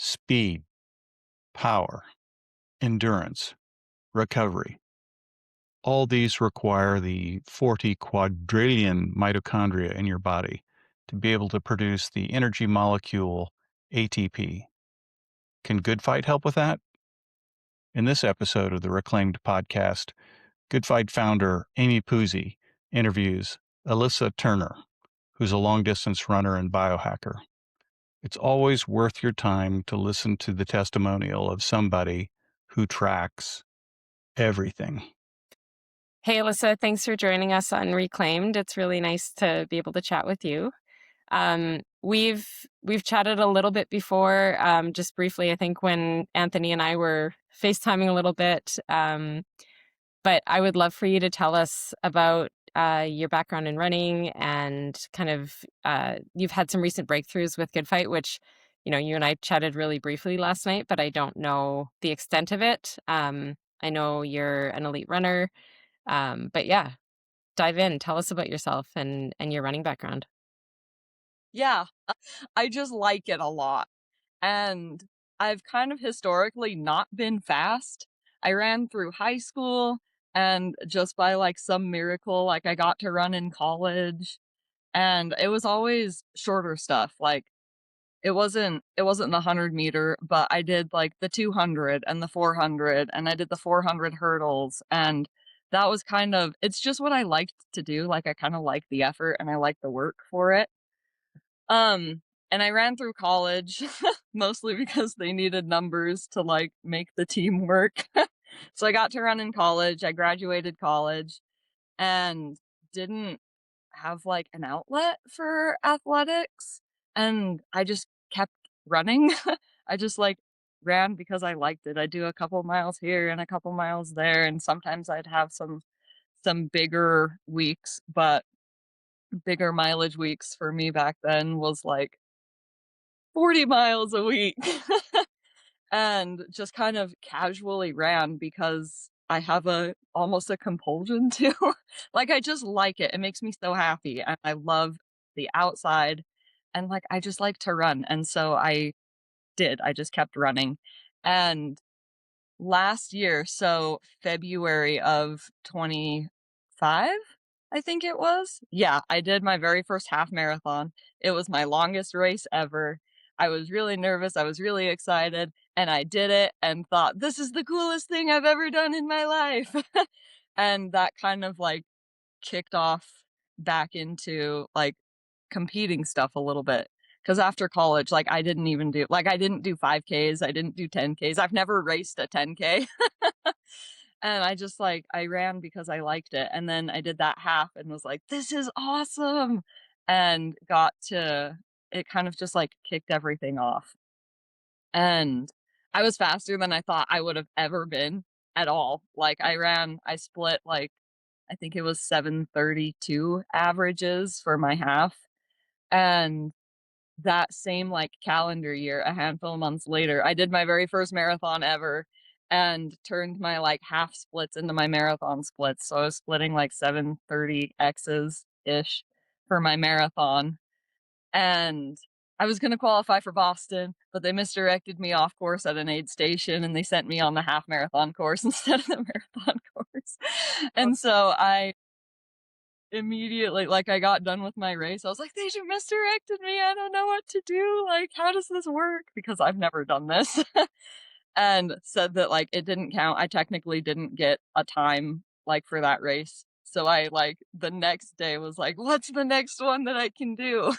speed, power, endurance, recovery. All these require the 40 quadrillion mitochondria in your body to be able to produce the energy molecule ATP. Can Goodphyte help with that? In this episode of the Reclaimed podcast, Goodphyte founder Amy Puzey interviews Alyssa Turner, who's a long distance runner and biohacker. It's always worth your time to listen to the testimonial of somebody who tracks everything. Hey, Alyssa, thanks for joining us on Reclaimed. It's really nice to be able to chat with you. We've chatted a little bit before, just briefly, I think when Anthony and I were FaceTiming a little bit. But I would love for you to tell us about your background in running and kind of you've had some recent breakthroughs with Goodphyte, which, you and I chatted really briefly last night, but I don't know the extent of it. I know you're an elite runner. But yeah, dive in. Tell us about yourself and your running background. Yeah, I just like it a lot. And I've kind of historically not been fast. I ran through high school and just by like some miracle, like I got to run in college and it was always shorter stuff. Like it wasn't the 100 meter, but I did like the 200 and the 400 and I did the 400 hurdles and that was kind of it's just what I liked to do. Like I kind of like the effort and I like the work for it. And I ran through college mostly because they needed numbers to like make the team work. So I got to run in college. I graduated college and didn't have like an outlet for athletics. And I just kept running. I just like ran because I liked it. I do a couple miles here and a couple miles there. And sometimes I'd have some bigger weeks, but bigger mileage weeks for me back then was like 40 miles a week and just kind of casually ran because I have almost a compulsion to like I just like it. It makes me so happy and I love the outside and like I just like to run. And so I just kept running. And last year, so February of 25, I think it was. Yeah, I did my very first half marathon. It was my longest race ever. I was really nervous, I was really excited, and I did it and thought, "This is the coolest thing I've ever done in my life." And that kind of, like, kicked off back into, like, competing stuff a little bit. Because after college, like, I didn't do 5Ks, I didn't do 10Ks, I've never raced a 10K. And I just, like I ran because I liked it, and then I did that half and was like, "This is awesome!" And got to it kind of just, like, kicked everything off. And I was faster than I thought I would have ever been at all. Like, I split, like, I think it was 7:32 averages for my half, and that same, like, calendar year, a handful of months later, I did my very first marathon ever and turned my, like, half splits into my marathon splits, so I was splitting, like, 7:30 X's-ish for my marathon, and I was gonna qualify for Boston, but they misdirected me off course at an aid station, and they sent me on the half marathon course instead of the marathon course, and so I immediately like, I got done with my race, I was like, "They just misdirected me, I don't know what to do, like, how does this work?" Because I've never done this. And said that, like, it didn't count, I technically didn't get a time, like, for that race. So I, like, the next day was like, "What's the next one that I can do?"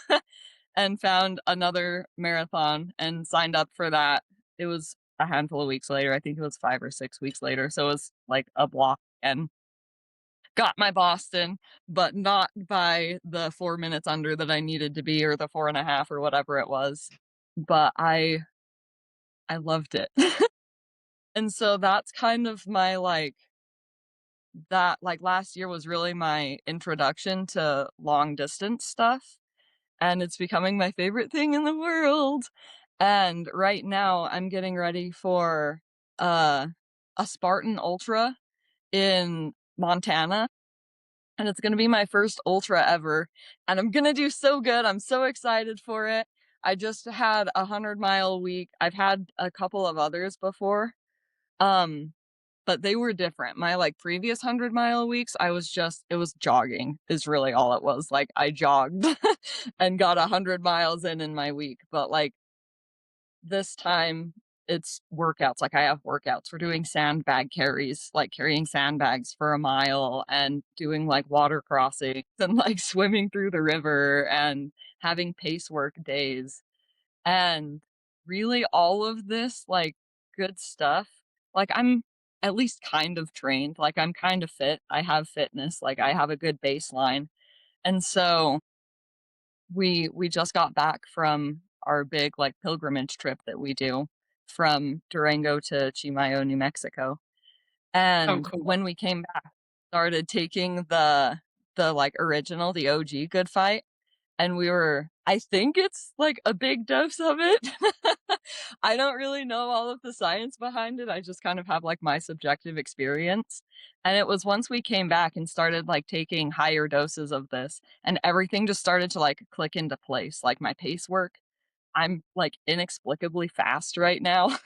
And found another marathon and signed up for that. It was a handful of weeks later, I think it was 5 or 6 weeks later, so it was, like, a block and got my Boston, but not by the 4 minutes under that I needed to be or the 4.5 or whatever it was. But I loved it. And so that's kind of my, like that like, last year was really my introduction to long distance stuff, and it's becoming my favorite thing in the world. And right now, I'm getting ready for, uh, a Spartan Ultra in Montana. And it's gonna be my first ultra ever, and I'm gonna do so good, I'm so excited for it. I just had a 100-mile week. I've had a couple of others before, um, but they were different. My, like, previous 100-mile weeks, it was jogging is really all it was. Like, I jogged and got 100 miles in my week, but, like, this time it's workouts. Like, I have workouts. We're doing sandbag carries, like carrying sandbags for a mile and doing like water crossings and like swimming through the river and having pace work days. And really all of this like good stuff. Like, I'm at least kind of trained. Like, I'm kind of fit. I have fitness. Like, I have a good baseline. And so we just got back from our big, like, pilgrimage trip that we do from Durango to Chimayo, New Mexico, Oh, and cool. when we came back, started taking the, like, original, the OG Goodphyte, and we were I think it's, like, a big dose of it. I don't really know all of the science behind it, I just kind of have, like, my subjective experience, and it was once we came back and started, like, taking higher doses of this, and everything just started to, like, click into place, like, my pace work. I'm, like, inexplicably fast right now.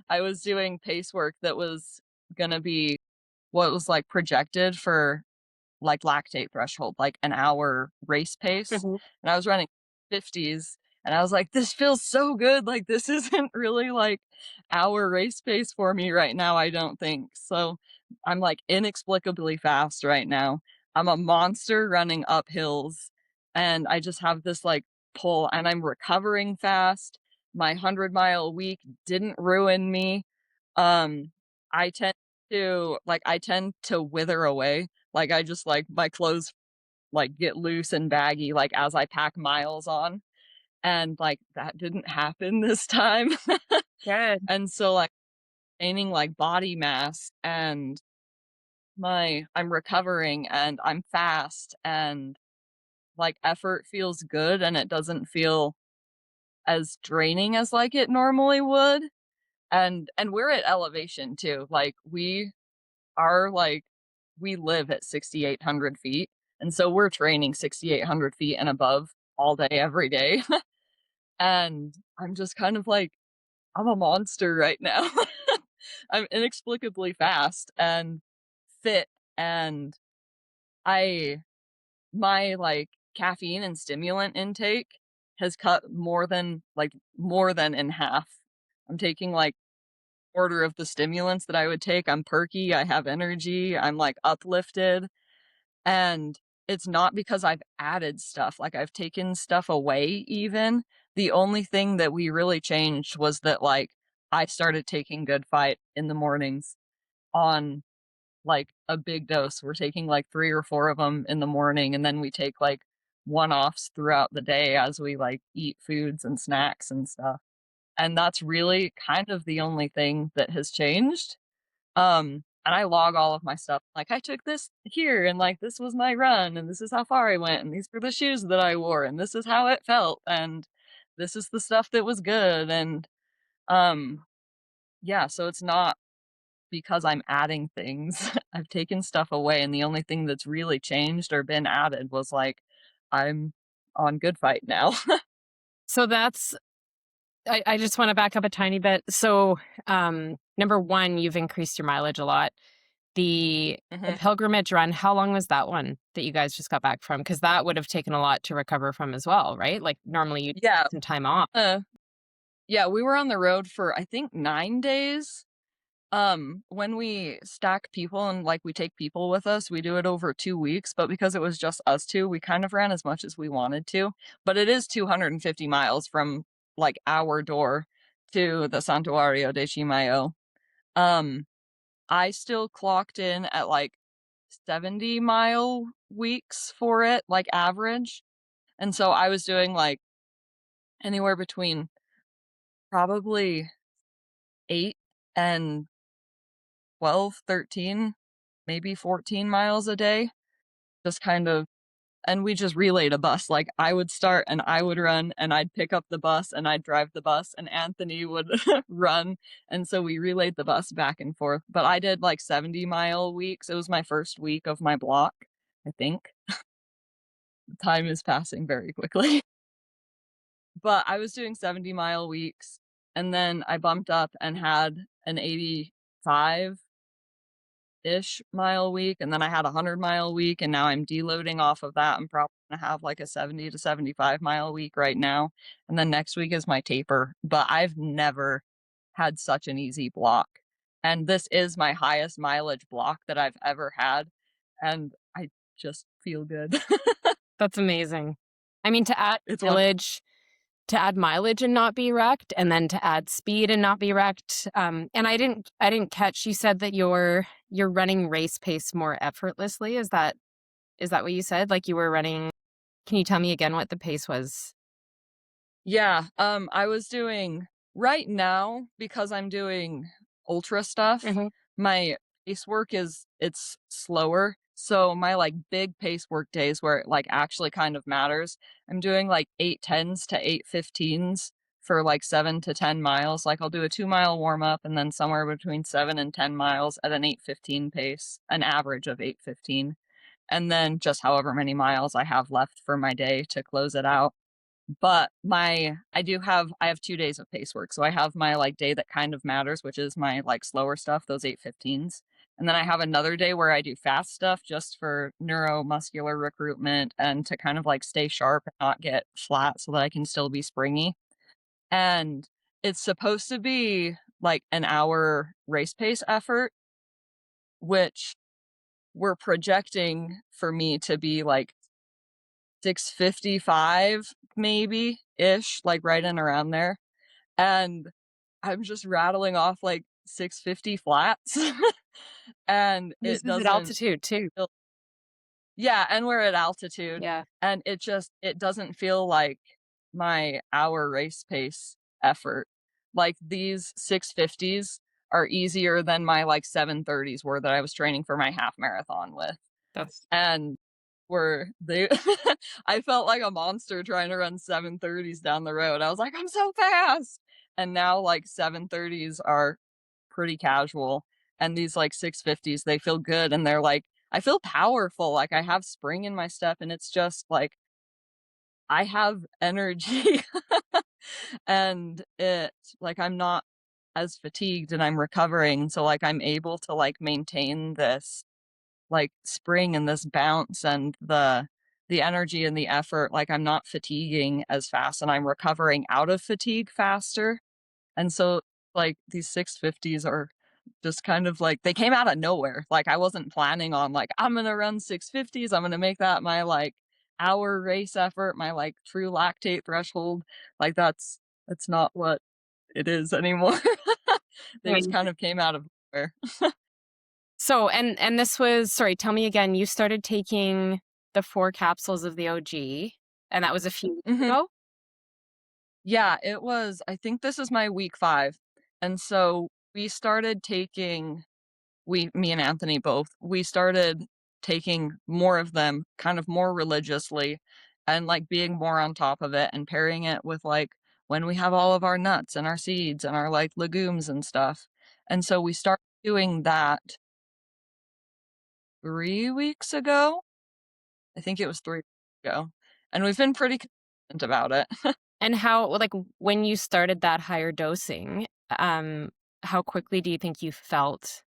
I was doing pace work that was gonna be what was, like, projected for like lactate threshold, like an hour race pace. Mhm. And I was running 50s and I was like, this feels so good. Like, this isn't really like hour race pace for me right now, I don't think. So I'm like inexplicably fast right now. I'm a monster running up hills and I just have this like pull and I'm recovering fast. My 100-mile week didn't ruin me. Um, I tend to wither away like, I just like my clothes, like, get loose and baggy, like, as I pack miles on, and, like, that didn't happen this time. Good. And so, like, gaining, like, body mass and I'm recovering and I'm fast and, like, effort feels good and it doesn't feel as draining as, like, it normally would. And we're at elevation too, like, are, like we live at 6,800 feet, and so we're training 6,800 feet and above all day, every day, and I'm just kind of like, I'm a monster right now. I'm inexplicably fast and fit, and I my, like, caffeine and stimulant intake has cut more than in half. I'm taking, like, order of the stimulants that I would take. I'm perky, I have energy, I'm, like, uplifted. And it's not because I've added stuff, like, I've taken stuff away even. The only thing that we really changed was that, like, I started taking Goodphyte in the mornings on, like, a big dose. We're taking, like, 3 or 4 of them in the morning, and then we take, like, one-offs throughout the day as we, like, eat foods and snacks and stuff. And that's really kind of the only thing that has changed. And I log all of my stuff. Like, I took this here, and like this was my run, and this is how far I went, and these were the shoes that I wore, and this is how it felt, and this is the stuff that was good. And um, yeah, so it's not because I'm adding things. I've taken stuff away, and the only thing that's really changed or been added was like I'm on Goodphyte now. So that's I just want to back up a tiny bit. So, number one, you've increased your mileage a lot. The Mhm. pilgrimage run, how long was that one that you guys just got back from? Because that would have taken a lot to recover from as well, right? Like normally you Yeah, take some time off. uh, yeah, we were on the road for I think 9 days. When we stack people and, like, we take people with us, we do it over 2 weeks, but because it was just us 2, we kind of ran as much as we wanted to, but it is 250 miles from, like, our door to the Santuario de Chimayo. Um, I still clocked in at, like, 70-mile weeks for it, like, average, and so I was doing, like, anywhere between probably 8 and 12, 13, maybe 14 miles a day, just kind of and we just relayed a bus, like, I would start and I would run, and I'd pick up the bus and I'd drive the bus, and Anthony would run, and so we relayed the bus back and forth, but I did, like, 70-mile weeks. It was my first week of my block, I think. Time is passing very quickly. but I was doing 70-mile weeks, and then I bumped up and had an 85-ish mile week, and then I had a 100-mile week, and now I'm deloading off of that. I'm probably gonna have like a 70 to 75-mile week right now, and then next week is my taper. But I've never had such an easy block, and this is my highest mileage block that I've ever had, and I just feel good. That's amazing. I mean, It's one to add mileage and not be wrecked, and then to add speed and not be wrecked. And I didn't catch, you said that you're running race pace more effortlessly. Is that what you said? Like you were running, can you tell me again what the pace was? Yeah, I was doing right now because I'm doing ultra stuff, Mhm. my pace work it's slower. So my like big pace work days where it like actually kind of matters, I'm doing like 8:10s to 8:15s for like 7 to 10 miles. Like I'll do a 2-mile warm up and then somewhere between 7 and 10 miles at an 8:15 pace, an average of 8:15, and then just however many miles I have left for my day to close it out. But I have 2 days of pace work. So I have my, like, day that kind of matters, which is my, like, slower stuff, those 8:15s. And then I have another day where I do fast stuff just for neuromuscular recruitment and to kind of, like, stay sharp and not get flat so that I can still be springy. And it's supposed to be, like, an hour race pace effort, which we're projecting for me to be, like, 6:55 maybe-ish, like, right in around there, and I'm just rattling off, like, 650 flats, and This it is at doesn't altitude too. feel Yeah, and we're at altitude, Yeah. and it doesn't feel like my hour race pace effort. Like, these 650s are easier than my, like, 730s were that I was training for my half marathon with. That's And were they I felt like a monster trying to run 730s down the road. I was like, "I'm so fast." And now, like, 730s are pretty casual, and these, like, 650s, they feel good, and they're like I feel powerful, like, I have spring in my step, and it's just, like, I have energy, and I'm not as fatigued, and I'm recovering, so, like, I'm able to, like, maintain this like spring and this bounce and the energy and the effort, like I'm not fatiguing as fast and I'm recovering out of fatigue faster. And so like these 650s are just kind of like they came out of nowhere. Like I wasn't planning on like I'm gonna run 650s, I'm gonna make that my like hour race effort, my like true lactate threshold. Like that's not what it is anymore. They just kind amazing. of came out of nowhere. So, and this was, sorry, tell me again, you started taking the 4 capsules of the OG, and that was a few weeks Mhm. ago? Yeah, it was I think this is my week 5. And so we started taking me and Anthony both, we started taking more of them kind of more religiously and like being more on top of it and pairing it with like when we have all of our nuts and our seeds and our like legumes and stuff. And so we started doing that 3 weeks ago. I think it was 3 weeks ago. And we've been pretty consistent about it. And how, like, when you started that higher dosing, um, how quickly do you think you felt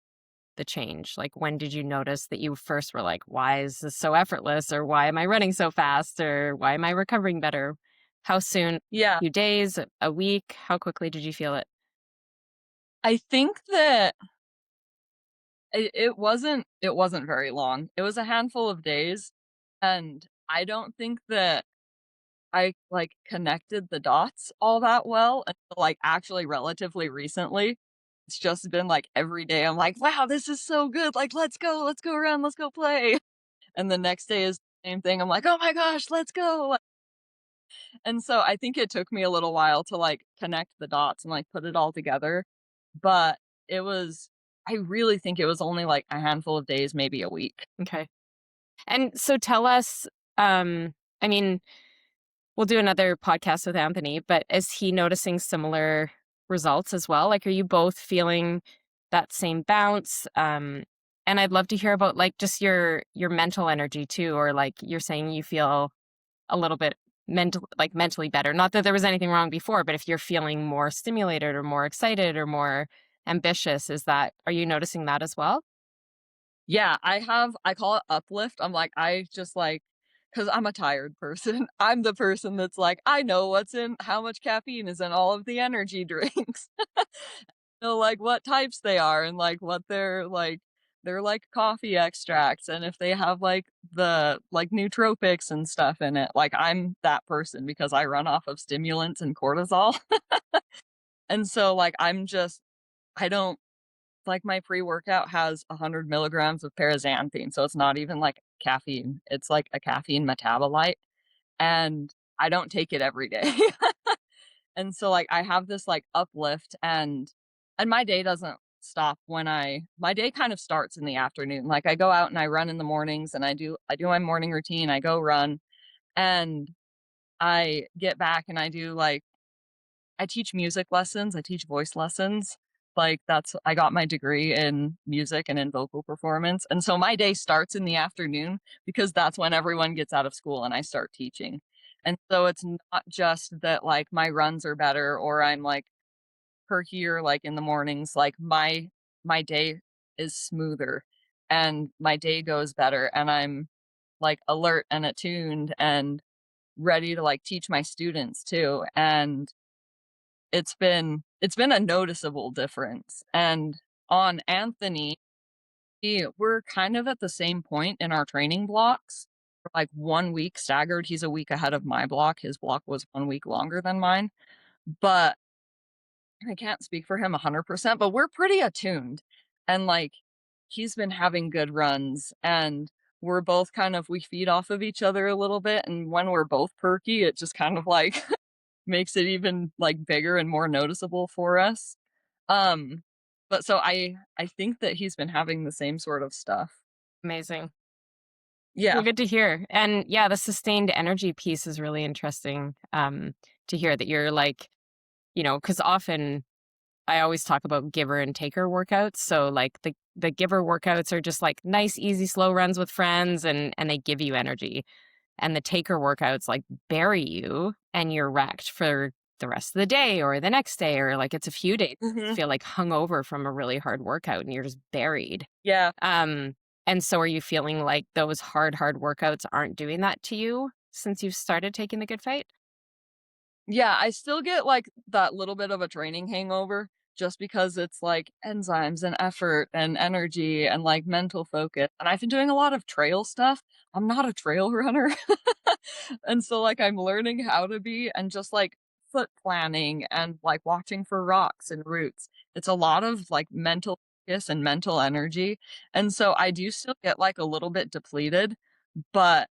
the change? Like, when did you notice that you first were like, why is this so effortless? Or why am I running so fast? Or why am I recovering better? How soon? Yeah, Few days, a week? How quickly did you feel it? I think that it wasn't very long. It was a handful of days, and I don't think that I, like, connected the dots all that well until, like, actually relatively recently. It's just been, like, every day I'm like, "Wow, this is so good, like, let's go around, let's go play." And the next day is the same thing, I'm like, "Oh my gosh, let's go." And so I think it took me a little while to, like, connect the dots and, like, put it all together, but it was I really think it was only, like, a handful of days, maybe a week. Okay. And so tell us, I mean, we'll do another podcast with Anthony, but is he noticing similar results as well? Like, are you both feeling that same bounce? And I'd love to hear about like just your mental energy too, or like you're saying you feel a little bit mentally better? Not that there was anything wrong before, but if you're feeling more stimulated or more excited or more ambitious, are you noticing that as well? Yeah, I call it uplift. I'm like, I just like, because I'm a tired person. I'm the person that's like, I know what's in how much caffeine is in all of the energy drinks. Know, like, what types they are and, like, what they're like coffee extracts, and if they have, like, the, like, nootropics and stuff in it. Like, I'm that person because I run off of stimulants and cortisol. And so, like, I don't like, my pre-workout has 100 milligrams of paraxanthine, so it's not even, like, caffeine. It's, like, a caffeine metabolite, and I don't take it every day. And so, like, I have this, like, uplift and my day doesn't stop when my day kind of starts in the afternoon. Like, I go out and I run in the mornings and I do my morning routine, I go run, and I get back and I teach music lessons, I teach voice lessons. Like, I got my degree in music and in vocal performance, and so my day starts in the afternoon because that's when everyone gets out of school and I start teaching. And so it's not just that, like, my runs are better or I'm, like, perkier, like, in the mornings, like, my day is smoother and my day goes better and I'm, like, alert and attuned and ready to, like, teach my students too, and it's been a noticeable difference. And on Anthony, we're kind of at the same point in our training blocks. We're like 1 week staggered. He's a week ahead of my block. His block was 1 week longer than mine. But I can't speak for him 100%, but we're pretty attuned. And like he's been having good runs and we're both we feed off of each other a little bit. And when we're both perky, it just kind of like makes it even, like, bigger and more noticeable for us. Um, but so I think that he's been having the same sort of stuff. Amazing. Yeah. Well, good to hear. And yeah, the sustained energy piece is really interesting to hear that you're like, because often I always talk about giver and taker workouts. So like the giver workouts are just like nice, easy, slow runs with friends and they give you energy. And the taker workouts like bury you and you're wrecked for the rest of the day or the next day, or like it's a few days. You Mhm. feel like hungover from a really hard workout and you're just buried. Yeah. Um, and so are you feeling like those hard workouts aren't doing that to you since you've started taking the good fight? Yeah, I still get, like, that little bit of a training hangover just because it's, like, enzymes and effort and energy and, like, mental focus, and I've been doing a lot of trail stuff. I'm not a trail runner. And so, like, I'm learning how to be and just, like, foot planning and, like, watching for rocks and roots. It's a lot of, like, mental focus and mental energy, and so I do still get, like, a little bit depleted, but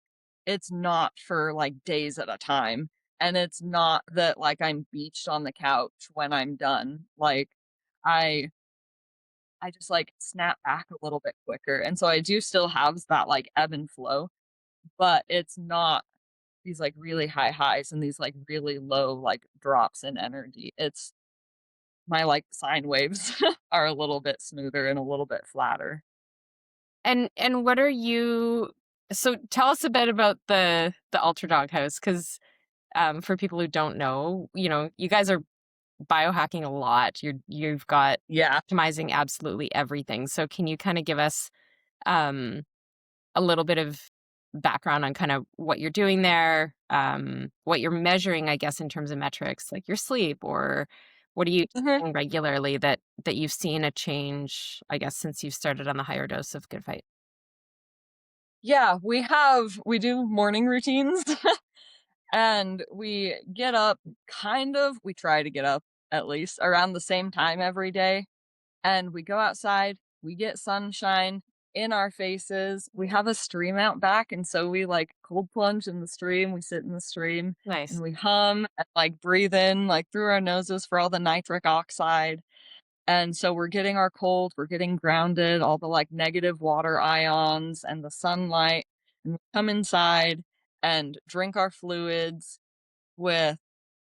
it's not for, like, days at a time. And it's not that, like, I'm beached on the couch when I'm done. Like, I I just, like, snap back a little bit quicker, and so I do still have that, like, ebb and flow, but it's not these, like, really high highs and these, like, really low, like, drops in energy. It's my, like, sine waves are a little bit smoother and a little bit flatter. And what are you so tell us a bit about the Ultra Dog House because for people who don't know, you guys are biohacking a lot. You've got Yeah. optimizing absolutely everything. So can you kind of give us um, a little bit of background on kind of what you're doing there, what you're measuring, I guess, in terms of metrics, like your sleep, or what are you Mhm. doing regularly that you've seen a change, I guess, since you've started on the higher dose of Good Fight? Yeah, we do morning routines. And we try to get up at least around the same time every day. And we go outside, we get sunshine in our faces. We have a stream out back. And so we like cold plunge in the stream. We sit in the stream and Nice. we hum and like breathe in like through our noses for all the nitric oxide. And so we're getting our cold, we're getting grounded, all the like negative water ions and the sunlight. And we come inside and drink our fluids with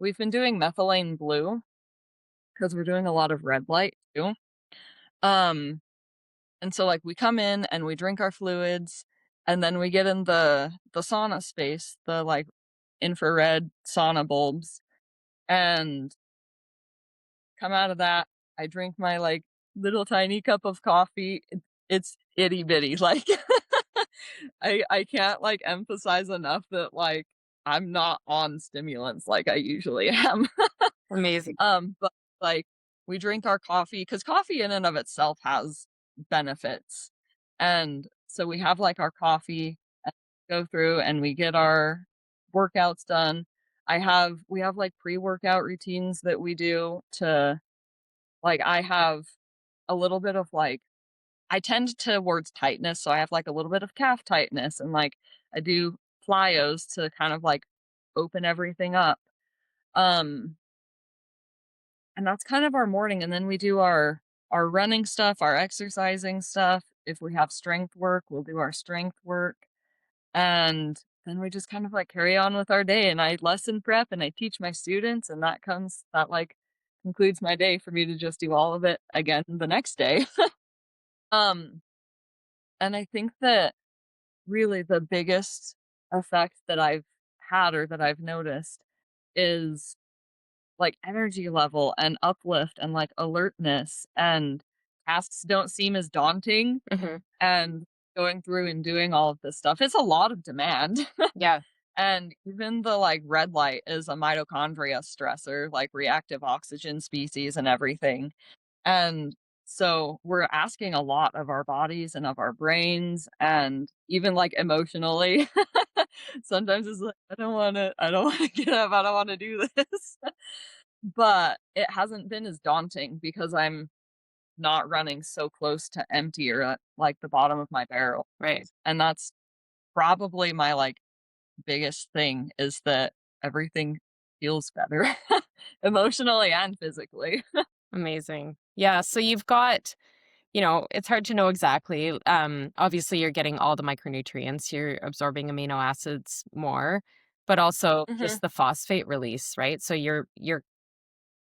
we've been doing methylene blue because we're doing a lot of red light too. Um, and so like we come in and we drink our fluids and then we get in the sauna space, the like infrared sauna bulbs, and come out of that, I drink my, like, little tiny cup of coffee. It's itty bitty, like, I can't, like, emphasize enough that, like, I'm not on stimulants like I usually am. Amazing. But, like, we drink our coffee because coffee in and of itself has benefits, and so we have, like, our coffee, and go through and we get our workouts done. We have, like, pre-workout routines that we do to like, I have a little bit of, like I tend towards tightness, so I have, like, a little bit of calf tightness, and, like, I do plyos to kind of, like, open everything up. Um, and that's kind of our morning, and then we do our running stuff, our exercising stuff. If we have strength work, we'll do our strength work, and then we just kind of, like, carry on with our day, and I lesson prep, and I teach my students, and that concludes my day for me to just do all of it again the next day. Um, and I think that really the biggest effect that I've had or that I've noticed is, like, energy level and uplift and, like, alertness, and tasks don't seem as daunting, Hmm. and going through and doing all of this stuff, it's a lot of demand. Yeah. And even the, like, red light is a mitochondria stressor, like reactive oxygen species and everything. And so we're asking a lot of our bodies and of our brains and even, like, emotionally. Sometimes it's like, I don't wanna get up, I don't wanna do this. But it hasn't been as daunting because I'm not running so close to empty or at, like, the bottom of my barrel. Right. And that's probably my, like, biggest thing is that everything feels better emotionally and physically. Amazing. Yeah. So you've got, it's hard to know exactly. Obviously, you're getting all the micronutrients, you're absorbing amino acids more, but also Mhm. just the phosphate release, right? So you're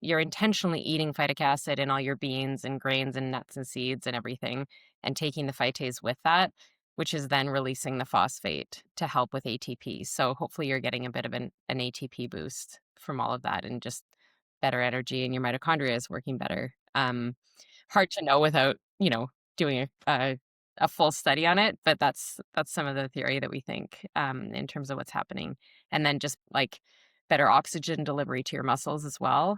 intentionally eating phytic acid in all your beans and grains and nuts and seeds and everything, and taking the phytase with that, which is then releasing the phosphate to help with ATP. So hopefully you're getting a bit of an ATP boost from all of that, and just better energy, and your mitochondria is working better. Hard to know without, doing a full study on it, but that's some of the theory that we think, in terms of what's happening. And then just like better oxygen delivery to your muscles as well.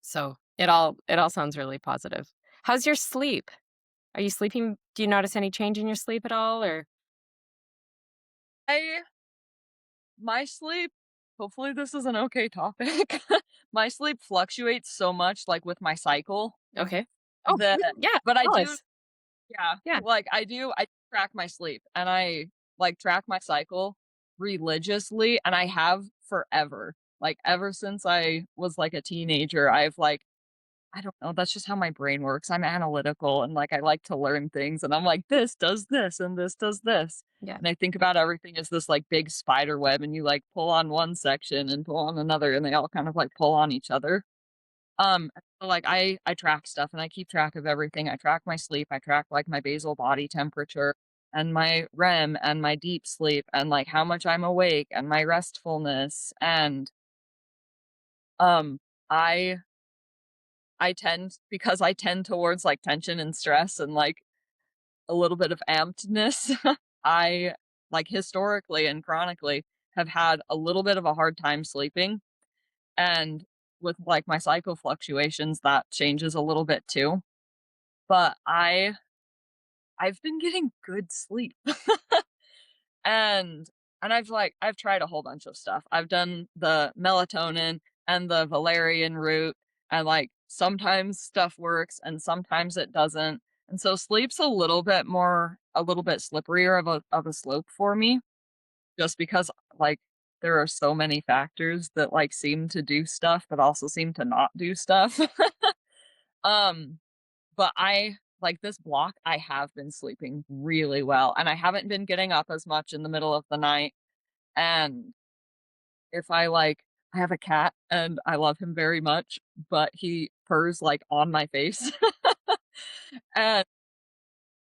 So it all sounds really positive. How's your sleep? Are you sleeping? Do you notice any change in your sleep at all, or I My sleep hopefully this is an okay topic. My sleep fluctuates so much, like, with my cycle okay? Oh, that yeah, but I tell do us. yeah, Yeah. like, I track my sleep, and I, like, track my cycle religiously, and I have forever. Like, ever since I was, like, a teenager, I don't know, that's just how my brain works. I'm analytical and, like, I like to learn things, and I'm like, "This does this, and this does this." Yeah. And I think about everything as this, like, big spider web, and you, like, pull on one section and pull on another, and they all kind of, like, pull on each other. So, like, I track stuff, and I keep track of everything. I track my sleep, I track, like, my basal body temperature, and my REM, and my deep sleep, and, like, how much I'm awake, and my restfulness, and, um, I I tend towards, like, tension and stress and, like, a little bit of ampedness, I, like, historically and chronically have had a little bit of a hard time sleeping, and with, like, my cycle fluctuations, that changes a little bit too, but I've been getting good sleep. And I've tried a whole bunch of stuff. I've done the melatonin and the valerian root, and, like, sometimes stuff works and sometimes it doesn't. And so sleep's a little bit slipperier of a slope for me, just because, like, there are so many factors that, like, seem to do stuff but also seem to not do stuff. Um, but this block, I have been sleeping really well, and I haven't been getting up as much in the middle of the night, and if I have a cat, and I love him very much, but he purrs, like, on my face, and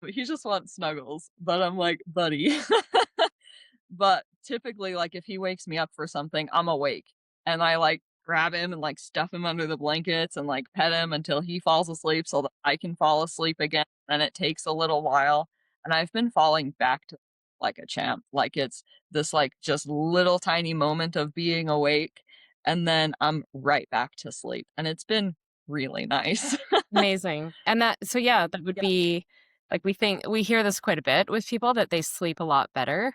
he just wants snuggles, but I'm like, "Buddy." But typically, like, if he wakes me up for something, I'm awake, and I, like, grab him and, like, stuff him under the blankets and, like, pet him until he falls asleep so that I can fall asleep again, and it takes a little while, and I've been falling back to like a champ. Like, it's this, like, just little tiny moment of being awake, and then I'm right back to sleep, and it's been really nice. Amazing. And so yeah, that would Yeah. be like we hear this quite a bit with people that they sleep a lot better.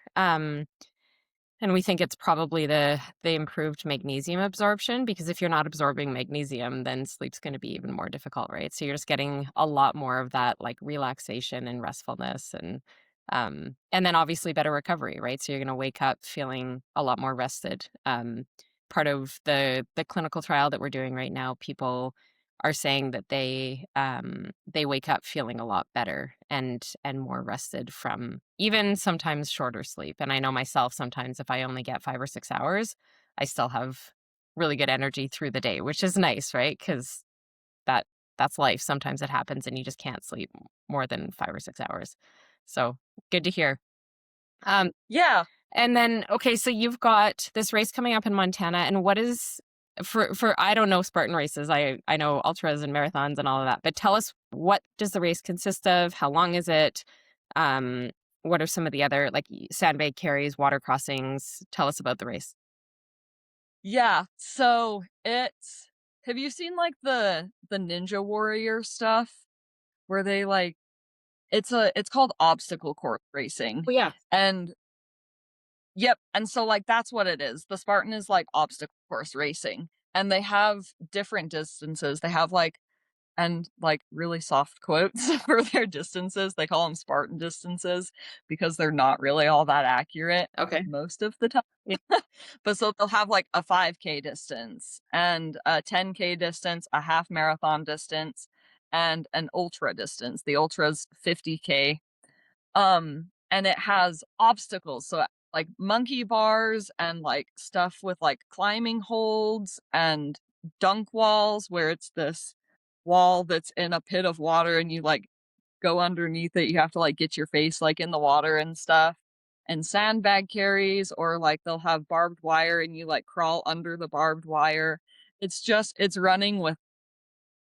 And we think it's probably the improved magnesium absorption, because if you're not absorbing magnesium, then sleep's going to be even more difficult, right? So you're just getting a lot more of that like relaxation and restfulness, and then obviously better recovery, right? So you're going to wake up feeling a lot more rested. Part of the clinical trial that we're doing right now, people are saying that they wake up feeling a lot better and more rested from even sometimes shorter sleep. And I know myself, sometimes if I only get 5 or 6 hours, I still have really good energy through the day, which is nice, right? Because that that's life. Sometimes it happens and you just can't sleep more than 5 or 6 hours. So good to hear. Um, Yeah. and then, okay, so you've got this race coming up in Montana, and what is for I don't know Spartan races. I know ultras and marathons and all of that, but tell us, what does the race consist of? How long is it? Um, what are some of the other, like, sandbag carries, water crossings? Tell us about the race. Yeah, so it's have you seen, like, the Ninja Warrior stuff? Where they, like it's called obstacle course racing, Oh yeah. and yep, and so, like, that's what it is. The Spartan is, like, obstacle course racing, and they have different distances. They have, like and, like, really soft quotes for their distances. They call them Spartan distances because they're not really all that accurate Okay. most of the time. Yeah. But so they'll have, like, a 5K distance and a 10K distance, a half marathon distance, and an ultra distance. The ultra's 50K. And it has obstacles, so, like, monkey bars and, like, stuff with, like, climbing holds and dunk walls where it's this wall that's in a pit of water and you, like, go underneath it. You have to, like, get your face, like, in the water and stuff, and sandbag carries, or, like, they'll have barbed wire and you, like, crawl under the barbed wire. It's running with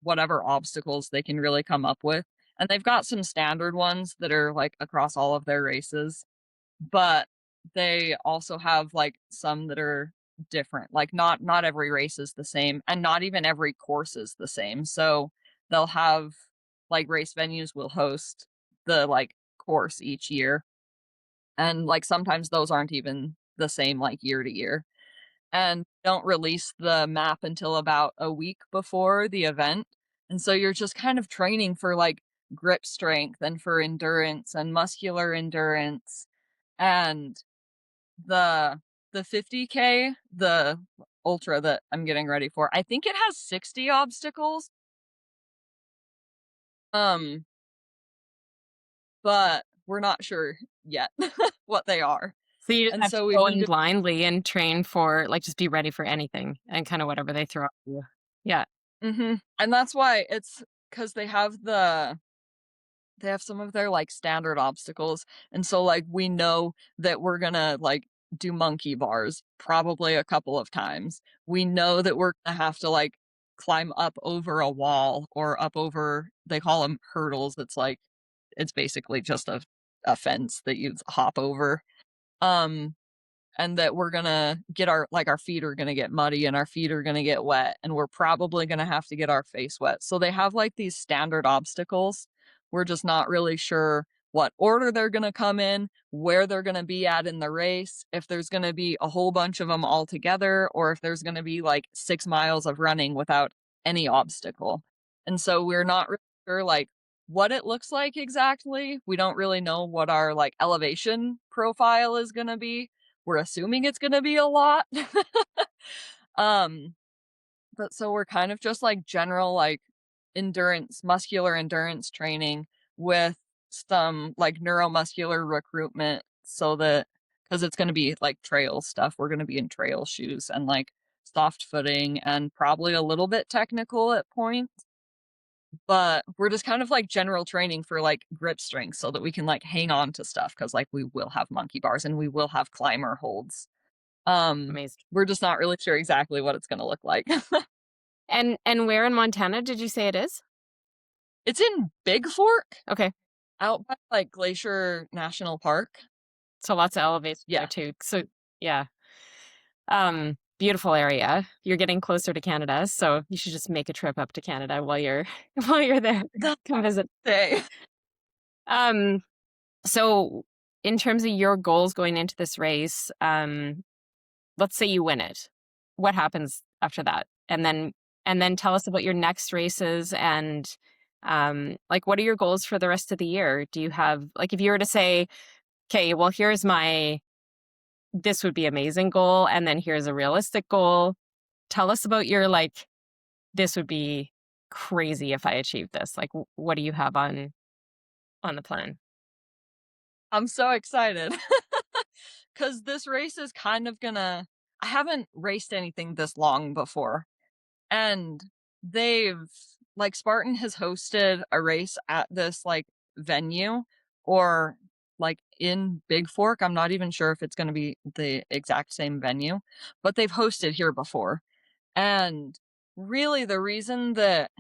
whatever obstacles they can really come up with, and they've got some standard ones that are, like, across all of their races, but they also have, like, some that are different. Like, not every race is the same, and not even every course is the same. So, they'll have like, race venues will host the, like, course each year, and, like, sometimes those aren't even the same, like, year to year, and don't release the map until about a week before the event, and so you're just kind of training for, like, grip strength and for endurance and muscular endurance, and the the 50K, the ultra that I'm getting ready for, I think it has 60 obstacles, um, but we're not sure yet what they are, So you just and have to so we've go been in doing blindly and train for, like, just be ready for anything and kind of whatever they throw at you. Yeah. mhm, and that's why it's because they have some of their, like, standard obstacles, and so, like, we know that we're gonna, like, do monkey bars probably a couple of times. We know that we're gonna have to, like, climb up over a wall or up over they call them hurdles. It's basically just a fence that you hop over. Um, and that we're gonna get our feet are gonna get muddy and our feet are gonna get wet, and we're probably gonna have to get our face wet. So they have, like, these standard obstacles. We're just not really sure what order they're gonna come in, where they're gonna be at in the race, if there's gonna be a whole bunch of them all together, or if there's gonna be, like, 6 miles of running without any obstacle. And so we're not really sure, like, what it looks like exactly. We don't really know what our, like, elevation profile is gonna be. We're assuming it's gonna be a lot. Um, but so we're kind of just like general like endurance, muscular endurance training with some like neuromuscular recruitment so that because it's gonna be like trail stuff. We're gonna be in trail shoes and like soft footing and probably a little bit technical at points. but we're just kind of like general training for like grip strength so that we can like hang on to stuff because like we will have monkey bars and we will have climber holds. Amazing. We're just not really sure exactly what it's going to look like. And where in Montana did you say it is? It's in Big Fork Okay. out by like Glacier National Park. So lots of elevation there Yeah. too. So yeah. Beautiful area. You're getting closer to Canada, so you should just make a trip up to Canada while you're while you're there. That's Come visit. day. Um, so in terms of your goals going into this race, let's say you win it. What happens after that? And then tell us about your next races and like what are your goals for the rest of the year? Do you have like if you were to say, okay, well here's my this would be amazing goal and then here's a realistic goal. Tell us about your like this would be crazy if I achieved this. Like what do you have on the plan? I'm so excited because this race is kind of gonna. I haven't raced anything this long before. And they've like Spartan has hosted a race at this like venue or like in Big Fork. I'm not even sure if it's going to be the exact same venue, but they've hosted here before. And really, the reason that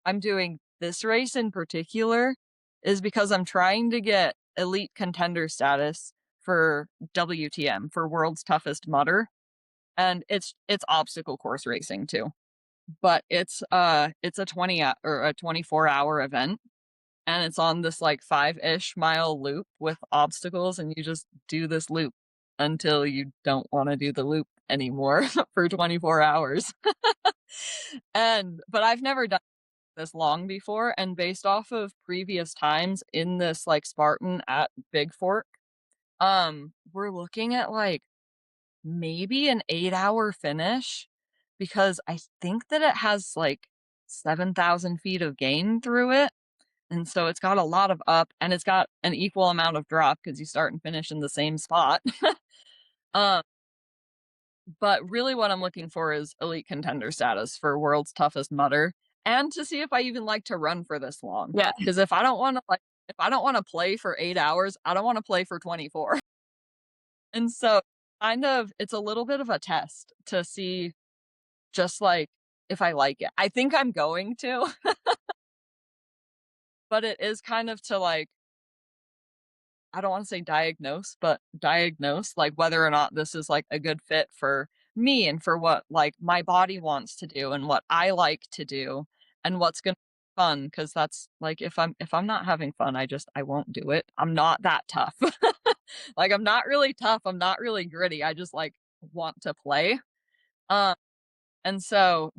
I'm doing this race in particular is because I'm trying to get elite contender status for WTM, for World's Toughest Mudder. And it's obstacle course racing too, but it's a 24-hour event, and it's on this like 5-ish mile loop with obstacles, and you just do this loop until you don't want to do the loop anymore for 24 hours. And but I've never done this long before, and based off of previous times in this like Spartan at Big Fork, we're looking at like maybe an 8-hour finish because I think that it has like 7,000 feet of gain through it. And so it's got a lot of up and it's got an equal amount of drop because you start and finish in the same spot. um, but really what I'm looking for is elite contender status for World's Toughest Mudder and to see if I even like to run for this long. Yeah. Because if I don't want to if I don't want to play for 8 hours, I don't want to play for 24. And so kind of it's a little bit of a test to see just like if I like it. I think I'm going to, but it is kind of to like I don't want to say diagnose, but diagnose like whether or not this is like a good fit for me and for what like my body wants to do and what I like to do and what's going to be fun because that's like if I'm not having fun, I won't do it. I'm not that tough. Like I'm not really tough, I'm not really gritty. I just like want to play. Um and so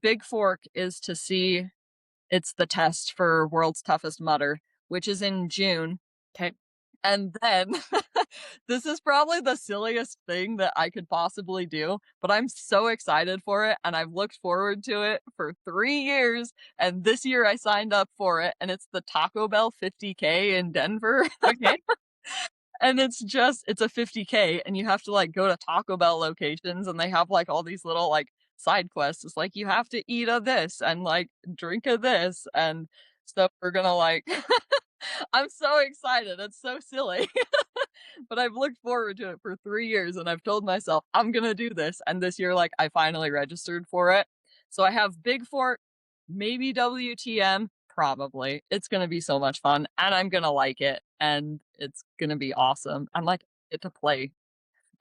Big Fork is to see it's the test for World's Toughest Mudder, which is in June. Okay. And then this is probably the silliest thing that I could possibly do, but I'm so excited for it and I've looked forward to it for 3 years and this year I signed up for it and it's the Taco Bell 50K in Denver. Okay. And it's a 50K and you have to like go to Taco Bell locations and they have like all these little like side quests. It's like you have to eat a this and like drink a this and stuff. We're gonna like I'm so excited. It's so silly. But I've looked forward to it for 3 years and I've told myself I'm gonna do this. And this year, like I finally registered for it. So I have Big Fort, maybe WTM, probably. It's gonna be so much fun and I'm gonna like it and it's gonna be awesome. I'm like get to play.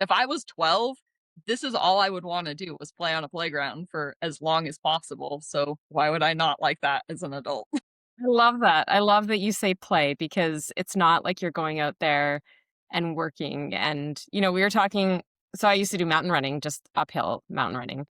If I was 12, this is all I would want to do was play on a playground for as long as possible. So why would I not like that as an adult? I love that. I love that you say play because it's not like you're going out there and working. And, we were talking. So I used to do mountain running, just uphill mountain running.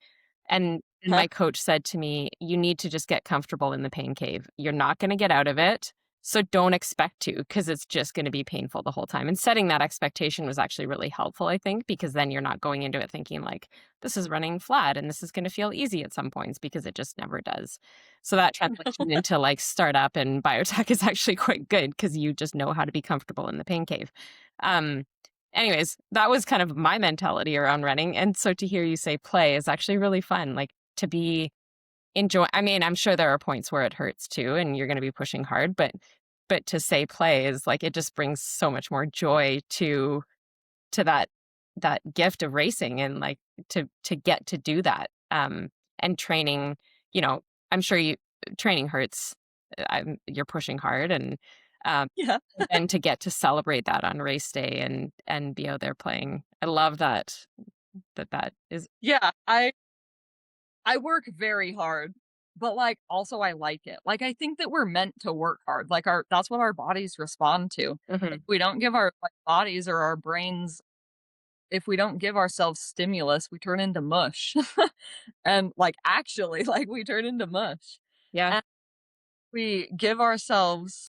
And my coach said to me, you need to just get comfortable in the pain cave. You're not going to get out of it. So don't expect to, because it's just going to be painful the whole time. And setting that expectation was actually really helpful, I think, because then you're not going into it thinking like, this is running flat and this is going to feel easy at some points because it just never does. So that translation into like startup and biotech is actually quite good because you just know how to be comfortable in the pain cave. Anyways, that was kind of my mentality around running. And so to hear you say play is actually really fun, like to be enjoy, I mean, I'm sure there are points where it hurts too, and you're gonna be pushing hard, but to say play is like, it just brings so much more joy to that gift of racing, and like to get to do that. And training, you know, I'm sure you training hurts. You're pushing hard, Yeah. and to get to celebrate that on race day and be out there playing. I love that is. Yeah, I work very hard, but, like, also I like it. Like, I think that we're meant to work hard, like, our that's what our bodies respond to. If Mhm. we don't give our, like, bodies or our brains if we don't give ourselves stimulus, we turn into mush. And, like, actually, like, we turn into mush. Yeah, And we give ourselves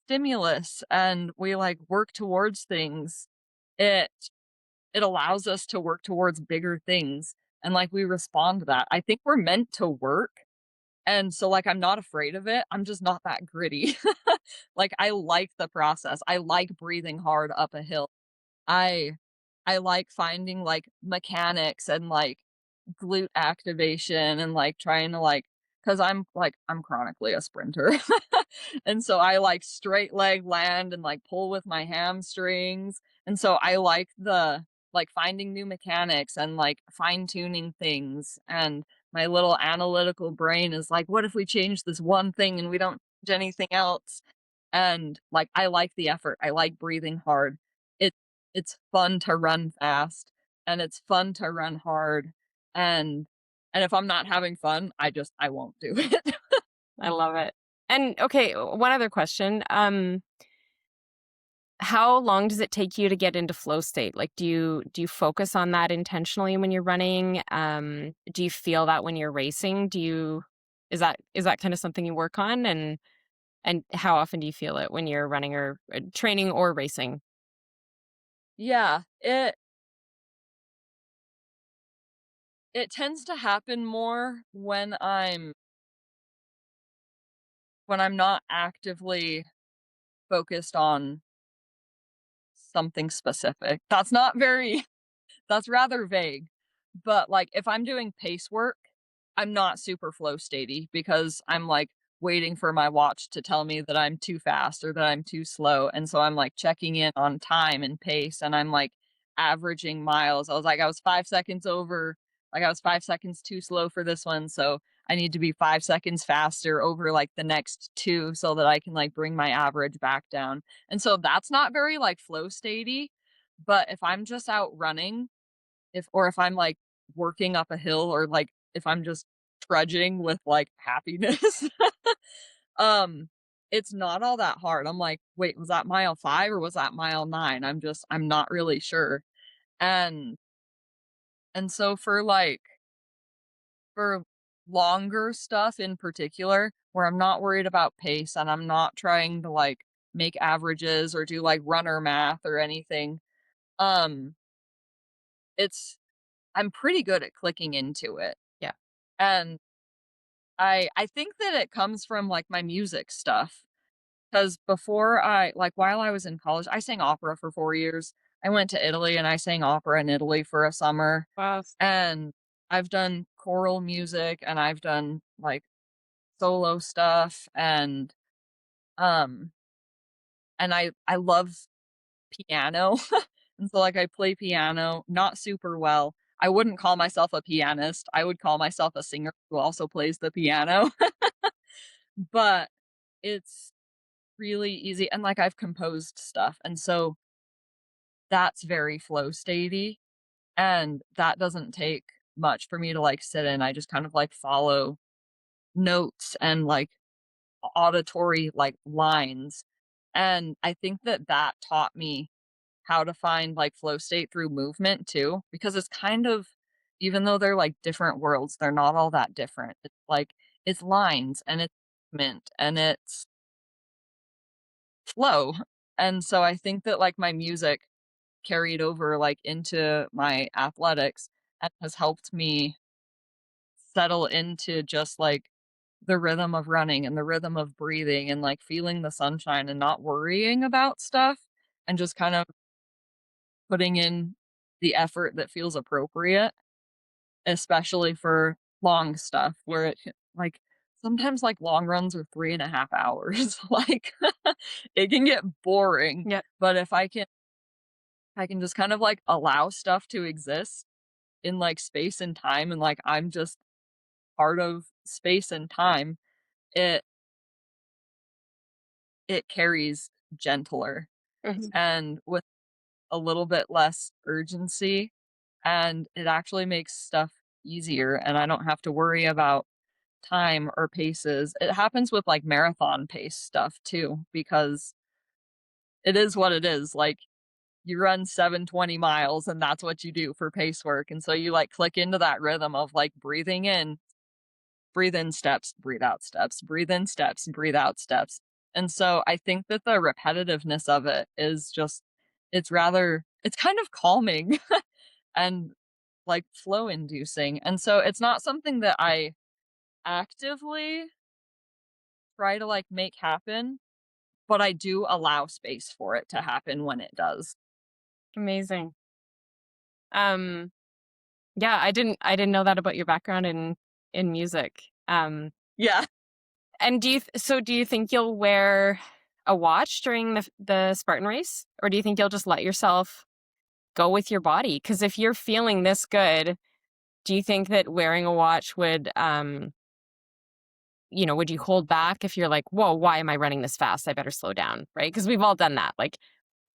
stimulus and we, like, work towards things. It it allows us to work towards bigger things, and, like, we respond to that. I think we're meant to work. And so, like, I'm not afraid of it, I'm just not that gritty. Like, I like the process, I like breathing hard up a hill. I I like finding, like, mechanics and, like, glute activation and, like, trying to, like, because 'cause I'm chronically a sprinter. And so I like straight leg land and, like, pull with my hamstrings, and so I like finding new mechanics and, like, fine-tuning things, and my little analytical brain is like, "What if we change this one thing and we don't change anything else?" And, like, I like the effort, I like breathing hard. It it's fun to run fast, and it's fun to run hard, and and if I'm not having fun, I won't do it. I love it. And okay, one other question. How long does it take you to get into flow state? Like, do you focus on that intentionally when you're running? Do you feel that when you're racing? Is that kind of something you work on? And how often do you feel it when you're running or training or racing? Yeah, it tends to happen more when I'm not actively focused on something specific. That's rather vague. But, like, if I'm doing pace work, I'm not super flow statey because I'm, like, waiting for my watch to tell me that I'm too fast or that I'm too slow, and so I'm, like, checking in on time and pace, and I'm, like, averaging miles. I was 5 seconds over I was 5 seconds too slow for this one, so I need to be 5 seconds faster over, like, the next 2 so that I can, like, bring my average back down. And so that's not very, like, flow statey, but if I'm just out running, if I'm, like, working up a hill or, like, if I'm just trudging with, like, happiness, um, it's not all that hard. I'm like, "Wait, was that mile 5 or was that mile 9?" I'm not really sure. And so for longer stuff in particular, where I'm not worried about pace and I'm not trying to, like, make averages or do, like, runner math or anything, um, it's I'm pretty good at clicking into it. Yeah. And I think that it comes from, like, my music stuff. Because while I was in college, I sang opera for 4 years. I went to Italy and I sang opera in Italy for a summer, Wow. and I've done choral music and I've done, like, solo stuff, um, and I love piano. And so, like, I play piano, not super well. I wouldn't call myself a pianist, I would call myself a singer who also plays the piano. But it's really easy, and, like, I've composed stuff, and so that's very flow statey, and that doesn't take much for me to, like, sit in. I just kind of, like, follow notes and, like, auditory, like, lines, and I think that that taught me how to find, like, flow state through movement too, because it's kind of even though they're, like, different worlds, they're not all that different. It's like it's lines and it's movement and it's flow. And so I think that, like, my music carried over, like, into my athletics and has helped me settle into just, like, the rhythm of running and the rhythm of breathing and, like, feeling the sunshine and not worrying about stuff and just kind of putting in the effort that feels appropriate, especially for long stuff where like sometimes like long runs are 3.5 hours. Like it can get boring. Yep. But if I can just kind of like allow stuff to exist in like space and time, and like I'm just part of space and time, it it carries gentler Mhm. and with a little bit less urgency, and it actually makes stuff easier, and I don't have to worry about time or paces. It happens with like marathon pace stuff too, because it is what it is. Like you run 720 miles and that's what you do for pace work. And so you like click into that rhythm of like breathe in steps, breathe out steps, breathe in steps, breathe out steps. And so I think that the repetitiveness of it is just, it's kind of calming and like flow inducing. And so it's not something that I actively try to like make happen, but I do allow space for it to happen when it does. Amazing. Um, yeah, I didn't know that about your background in music. Yeah. And do you think you'll wear a watch during the Spartan race, or do you think you'll just let yourself go with your body? Because if you're feeling this good, do you think that wearing a watch would would you hold back if you're like, whoa, why am I running this fast? I better slow down, right? Because we've all done that. Like,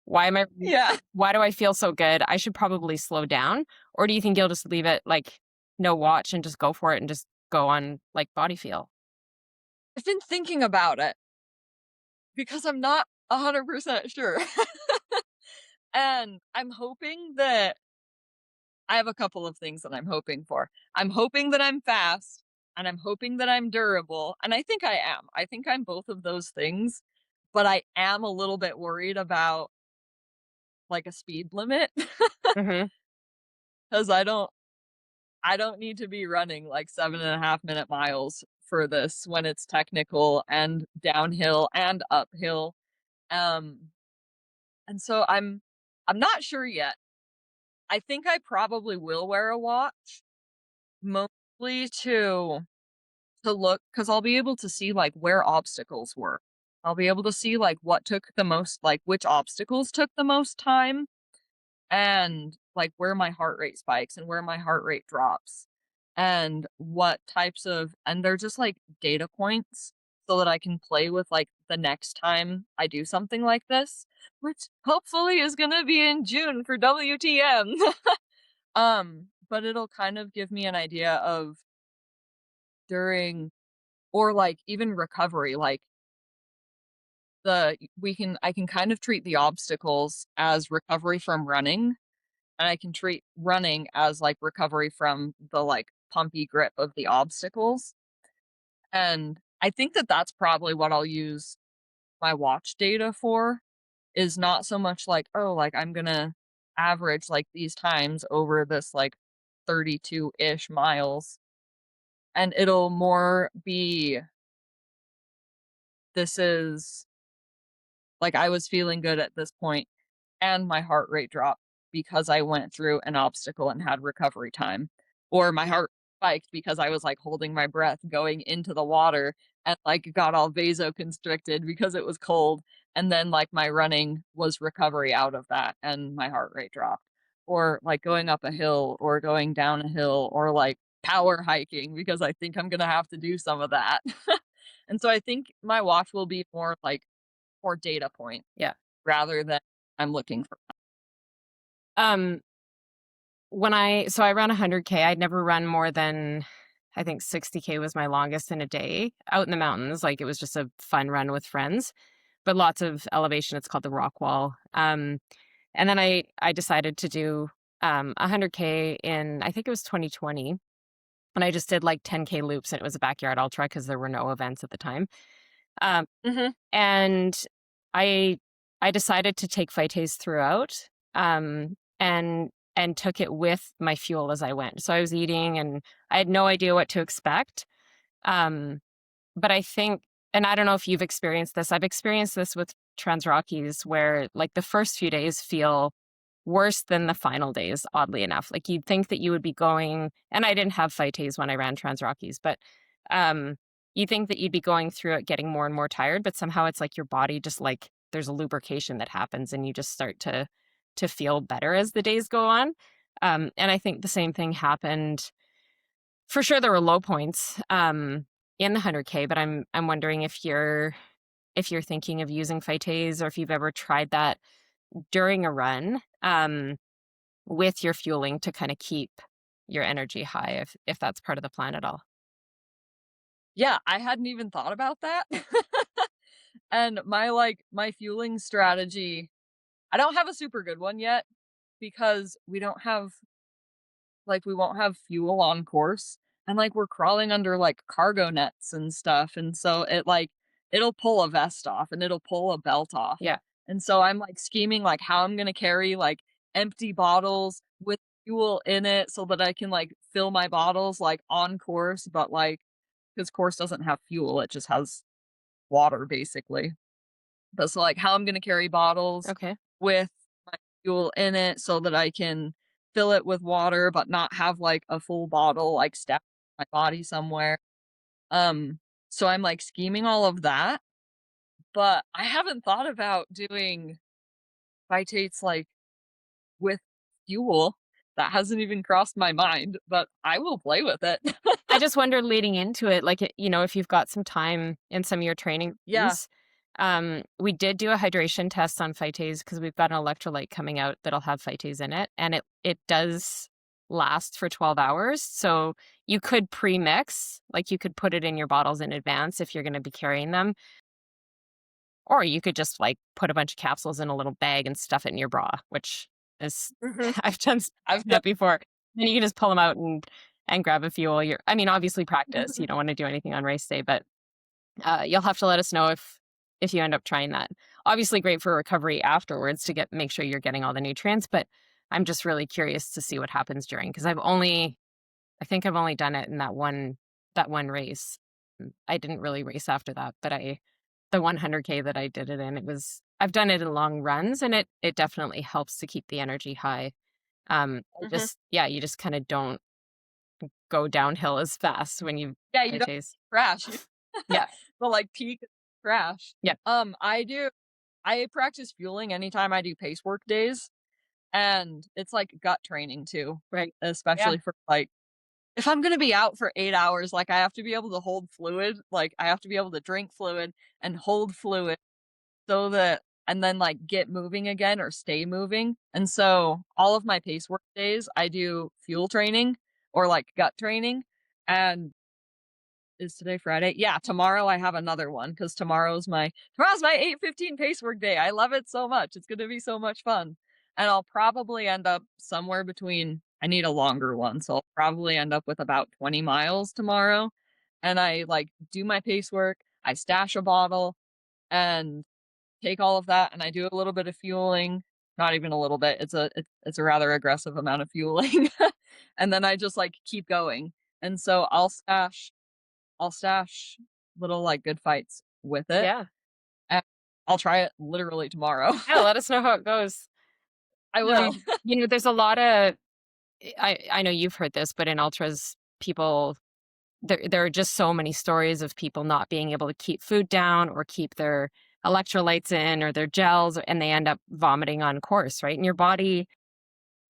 why am I? Yeah. Why do I feel so good? I should probably slow down. Or do you think you'll just leave it like no watch and just go for it and just go on like body feel? I've been thinking about it because I'm not 100% sure. And I'm hoping that I have a couple of things that I'm hoping for. I'm hoping that I'm fast and I'm hoping that I'm durable. And I think I am. I think I'm both of those things, but I am a little bit worried about like a speed limit Hmm. because I don't need to be running like 7.5 minute miles for this when it's technical and downhill and uphill. Um, and so I'm not sure yet. I think I probably will wear a watch, mostly to look because I'll be able to see like where obstacles were. I'll be able to see like what took the most, like which obstacles took the most time, and like where my heart rate spikes and where my heart rate drops and what types of, and they're just like data points so that I can play with like the next time I do something like this, which hopefully is going to be in June for WTM. But it'll kind of give me an idea of during, or like even recovery, like I can kind of treat the obstacles as recovery from running, and I can treat running as like recovery from the like pumpy grip of the obstacles. And I think that that's probably what I'll use my watch data for, is not so much like, oh, like I'm going to average like these times over this like 32-ish miles. And it'll more be, this is like I was feeling good at this point and my heart rate dropped because I went through an obstacle and had recovery time. Or my heart spiked because I was like holding my breath going into the water and like got all vasoconstricted because it was cold. And then like my running was recovery out of that and my heart rate dropped. Or like going up a hill or going down a hill or like power hiking because I think I'm going to have to do some of that. And so I think my watch will be more like for data point Yeah. rather than I'm looking for. Um, I ran 100K, I'd never run more than, I think 60K was my longest in a day out in the mountains. Like it was just a fun run with friends, but lots of elevation. It's called the rock wall. And then I decided to do 100K in, I think it was 2020. And I just did like 10K loops, and it was a backyard ultra because there were no events at the time. Um, Mhm. and I I decided to take phytase throughout, and took it with my fuel as I went. So I was eating, and I had no idea what to expect. Um, but I think, and I don't know if you've experienced this. I've experienced this with Trans Rockies, where like the first few days feel worse than the final days, oddly enough. Like you'd think that you would be going, and I didn't have phytase when I ran Trans Rockies, but um, you think that you'd be going through it getting more and more tired, but somehow it's like your body just like there's a lubrication that happens and you just start to feel better as the days go on. And I think the same thing happened. For sure, there were low points in the 100K, but I'm wondering if you're thinking of using phytase or if you've ever tried that during a run with your fueling to kind of keep your energy high, if that's part of the plan at all. Yeah, I hadn't even thought about that. And my fueling strategy, I don't have a super good one yet because we won't have fuel on course, and, like, we're crawling under, like, cargo nets and stuff, and so it'll pull a vest off and it'll pull a belt off, Yeah. and so I'm, like, scheming, like, how I'm gonna carry, like, empty bottles with fuel in it so that I can, like, fill my bottles, like, on course, but, like, because course doesn't have fuel, it just has water, basically. But so, like, how I'm gonna carry bottles Okay. with my fuel in it so that I can fill it with water, but not have, like, a full bottle, like, stacked in my body somewhere. Um, so I'm, like, scheming all of that, but I haven't thought about doing phytates, like, with fuel. That hasn't even crossed my mind, but I will play with it. I just wondered leading into it, like, if you've got some time in some of your training Yeah. rooms, we did do a hydration test on phytase because we've got an electrolyte coming out that'll have phytase in it, and it does last for 12 hours. So you could pre-mix, like you could put it in your bottles in advance if you're going to be carrying them, or you could just like put a bunch of capsules in a little bag and stuff it in your bra, which is Mhm. I've done I've done that before. Then you can just pull them out and grab a fuel. I mean, obviously practice. You don't want to do anything on race day, but you'll have to let us know if you end up trying that. Obviously, great for recovery afterwards to make sure you're getting all the nutrients. But I'm just really curious to see what happens during because I think I've only done it in that one race. I didn't really race after that, but the 100K that I did it in, I've done it in long runs and it definitely helps to keep the energy high. Mhm. You just kind of don't go downhill as fast when you Yeah, you don't phytase. crash. Yeah. The, like, peak crash. Yeah. I practice fueling anytime I do pace work days, and it's like gut training too, Right. Yeah. especially for, like, if I'm gonna be out for 8 hours, like, I have to be able to hold fluid, like, I have to be able to drink fluid and hold fluid so that and then, like, get moving again or stay moving, and so all of my pace work days, I do fuel training or, like, gut training, and is today Friday? Yeah, tomorrow I have another one because tomorrow's my 8:15 pace work day. I love it so much. It's gonna be so much fun. And I'll probably end up somewhere between I need a longer one, so I'll probably end up with about 20 miles tomorrow. And I like do my pace work, I stash a bottle and take all of that and I do a little bit of fueling. Not even a little bit. It's a rather aggressive amount of fueling. And then I just like keep going. And so I'll stash little, like, good fights with it, Yeah. and I'll try it literally tomorrow. Yeah. Let us know how it goes. I will. There's a lot of, I know you've heard this, but in ultras, people, there are just so many stories of people not being able to keep food down or keep their electrolytes in or their gels, and they end up vomiting on course, right? And your body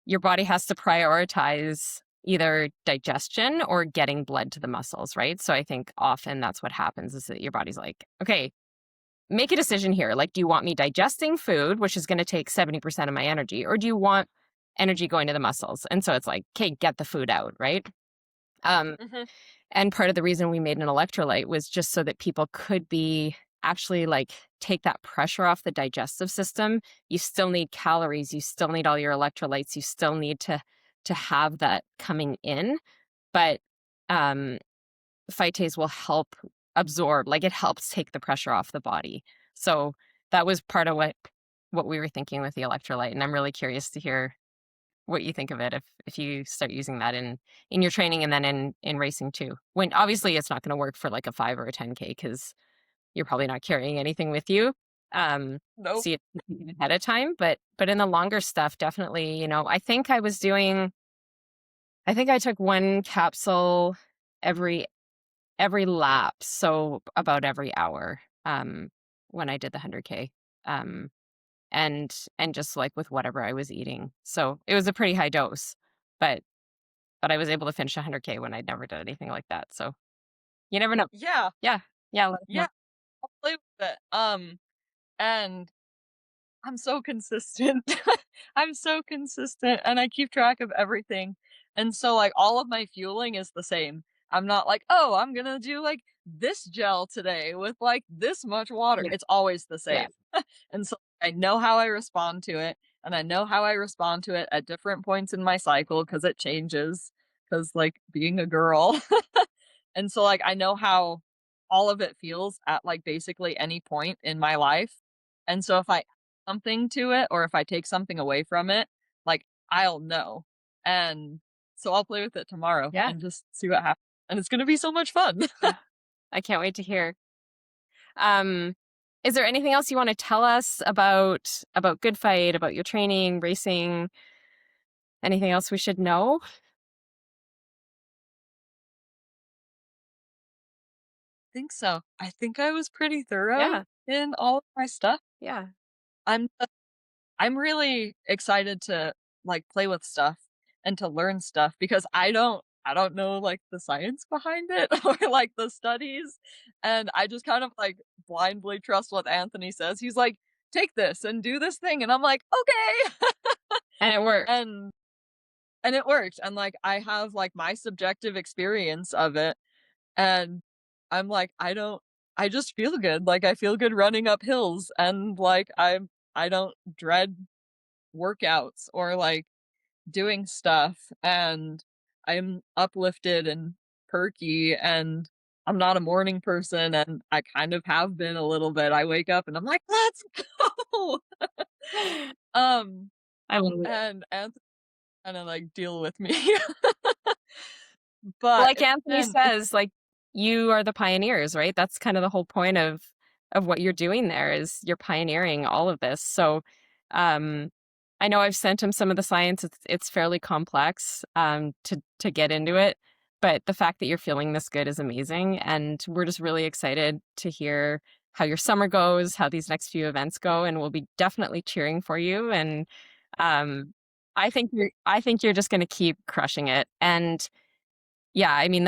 has to prioritize either digestion or getting blood to the muscles, right? So I think often that's what happens is that your body's like, okay, make a decision here. Like, do you want me digesting food, which is going to take 70% of my energy, or do you want energy going to the muscles? And so it's like, okay, get the food out, right? Um, Mhm. and part of the reason we made an electrolyte was just so that people could be actually like take that pressure off the digestive system. You still need calories, you still need all your electrolytes, you still need to have that coming in, but um phytase will help absorb, like it helps take the pressure off the body. So that was part of what we were thinking with the electrolyte, and I'm really curious to hear what you think of it if you start using that in your training and then in racing too. When obviously it's not going to work for like a 5 or a 10K because you're probably not carrying anything with you. Nope. So you think ahead of time, but in the longer stuff, definitely, I think I took one capsule every lap, so about every hour, when I did the 100K. Um, and just like with whatever I was eating. So it was a pretty high dose, but I was able to finish 100K when I'd never done anything like that. So you never know. Yeah. Yeah. Yeah. Let us know. Yeah. I'll play with it. And I'm so consistent. I'm so consistent and I keep track of everything. And so like all of my fueling is the same. I'm not like, "Oh, I'm going to do like this gel today with like this much water." Yeah. It's always the Yeah. same. And so I know how I respond to it and I know how I respond to it at different points in my cycle cuz it changes cuz like being a girl. And so like I know how all of it feels at like basically any point in my life. And so if I something to it or if I take something away from it, like I'll know. And so I'll play with it tomorrow Yeah. and just see what happens. And it's going to be so much fun. Yeah. I can't wait to hear. Um, is there anything else you want to tell us about Goodphyte, about your training, racing? Anything else we should know? Think so. I think I was pretty thorough Yeah. in all of my stuff. Yeah. I'm I'm really excited to like play with stuff and to learn stuff because I don't know like the science behind it or like the studies and I just kind of like blindly trust what Anthony says. He's like, "Take this and do this thing." And I'm like, "Okay." And it worked. and and it worked. And like I have like my subjective experience of it and I'm like, I just feel good. Like I feel good running up hills and like I don't dread workouts or like doing stuff and I'm uplifted and perky and I'm not a morning person and I kind of have been a little bit. I wake up and I'm like, "Let's go." um I love it. and Anthony kind of like deal with me. Well, But like Anthony it's says, like you are the pioneers, right? That's kind of the whole point of what you're doing there is you're pioneering all of this. So, um, I know I've sent him some of the science. It's fairly complex to get into it, but the fact that you're feeling this good is amazing, and we're just really excited to hear how your summer goes, how these next few events go, and we'll be definitely cheering for you. And um, I think you're just going to keep crushing it. And yeah, I mean,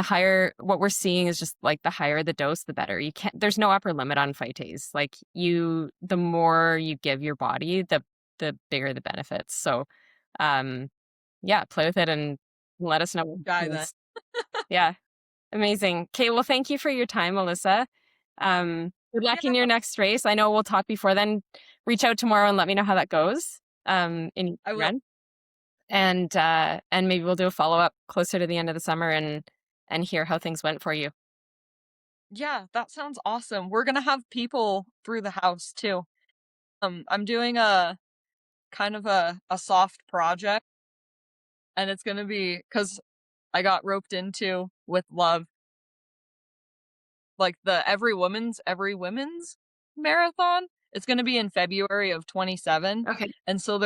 what we're seeing is just like the higher the dose, the better. There's no upper limit on phytase. Like the more you give your body, the bigger the benefits. So, um, yeah, play with it and let us know what guy then. happens. Yeah, amazing. Okay, well, thank you for your time, Alyssa. Good luck in Yeah, your next race. I know we'll talk before then. Reach out tomorrow and let me know how that goes. In your I will. run and maybe we'll do a follow-up closer to the end of the summer and hear how things went for you. Yeah, that sounds awesome. We're gonna have people through the house too. I'm doing a kind of a soft project, and it's gonna be because I got roped into with love, like the every women's marathon. It's gonna be in February of 27, Okay. and so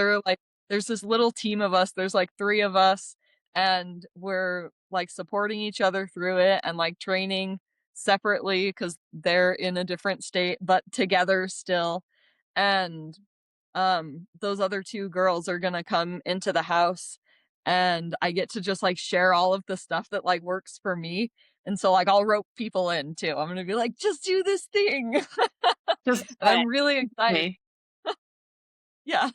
there's this little team of us. There's like 3 of us, and we're like supporting each other through it and like training separately because they're in a different state, but together still. And those other 2 girls are gonna come into the house, and I get to just, like, share all of the stuff that, like, works for me, and so, like, I'll rope people in too. I'm gonna be like, "Just do this thing." Just And I'm really excited. me. Yeah.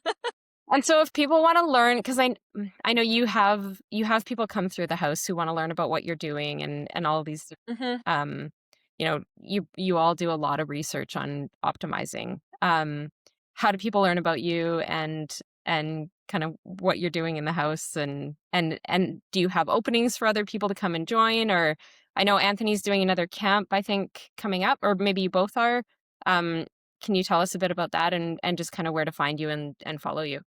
And so if people want to learn, because I know you have people come through the house who want to learn about what you're doing and all of these Mhm. um you all do a lot of research on optimizing. How do people learn about you and kind of what you're doing in the house and do you have openings for other people to come and join? Or I know Anthony's doing another camp, I think, coming up, or maybe you both are. Um, can you tell us a bit about that and just kind of where to find you and follow you?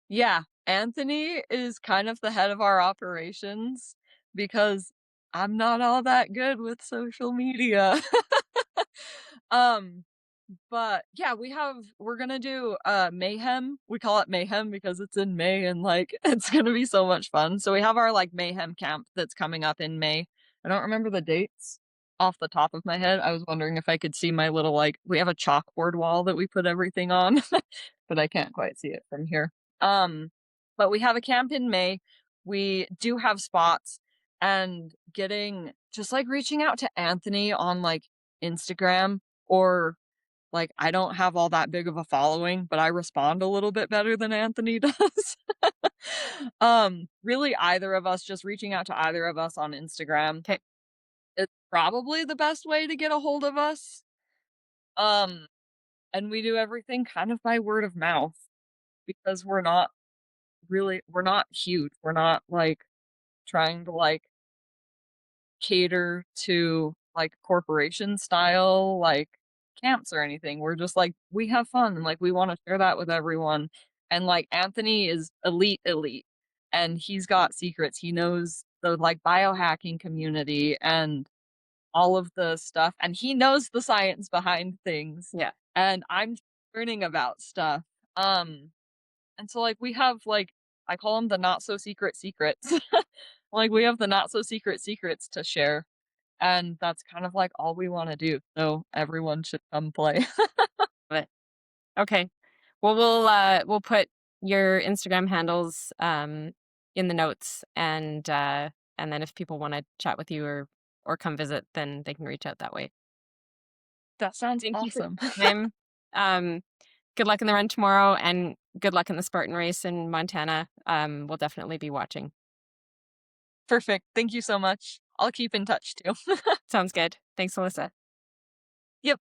Yeah. Anthony is kind of the head of our operations because I'm not all that good with social media. Um But yeah, we're gonna do mayhem. We call it mayhem because it's in May and like it's gonna be so much fun. So we have our like mayhem camp that's coming up in May. I don't remember the dates off the top of my head. I was wondering if I could see my little like we have a chalkboard wall that we put everything on, but I can't quite see it from here. But we have a camp in May. We do have spots and getting just like reaching out to Anthony on like Instagram or like, I don't have all that big of a following, but I respond a little bit better than Anthony does. Really either of us, just reaching out to either of us on Instagram. 'Kay. It's probably the best way to get a hold of us. Um, and we do everything kind of by word of mouth because we're not huge. We're not like trying to like cater to like corporation style like camps or anything. We're just like we have fun and like we want to share that with everyone. And like Anthony is elite and he's got secrets. He knows the like biohacking community and all of the stuff and he knows the science behind things. Yeah. And I'm learning about stuff. And so like we have like I call them the not so secret secrets. Like we have the not so secret secrets to share. And that's kind of like all we wanna do, so everyone should come play. But okay. Well, we'll put your Instagram handles in the notes, and then if people want to chat with you or come visit, then they can reach out that way. That sounds Thank you for awesome. your time. Good luck in the run tomorrow, and good luck in the Spartan race in Montana. We'll definitely be watching. Perfect, thank you so much. I'll keep in touch too. Sounds good. Thanks, Alyssa. Yep.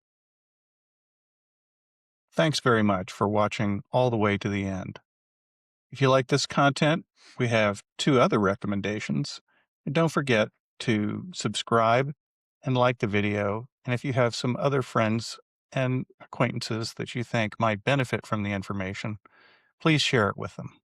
Thanks very much for watching all the way to the end. If you like this content, we have 2 other recommendations. And don't forget to subscribe and like the video. And if you have some other friends and acquaintances that you think might benefit from the information, please share it with them.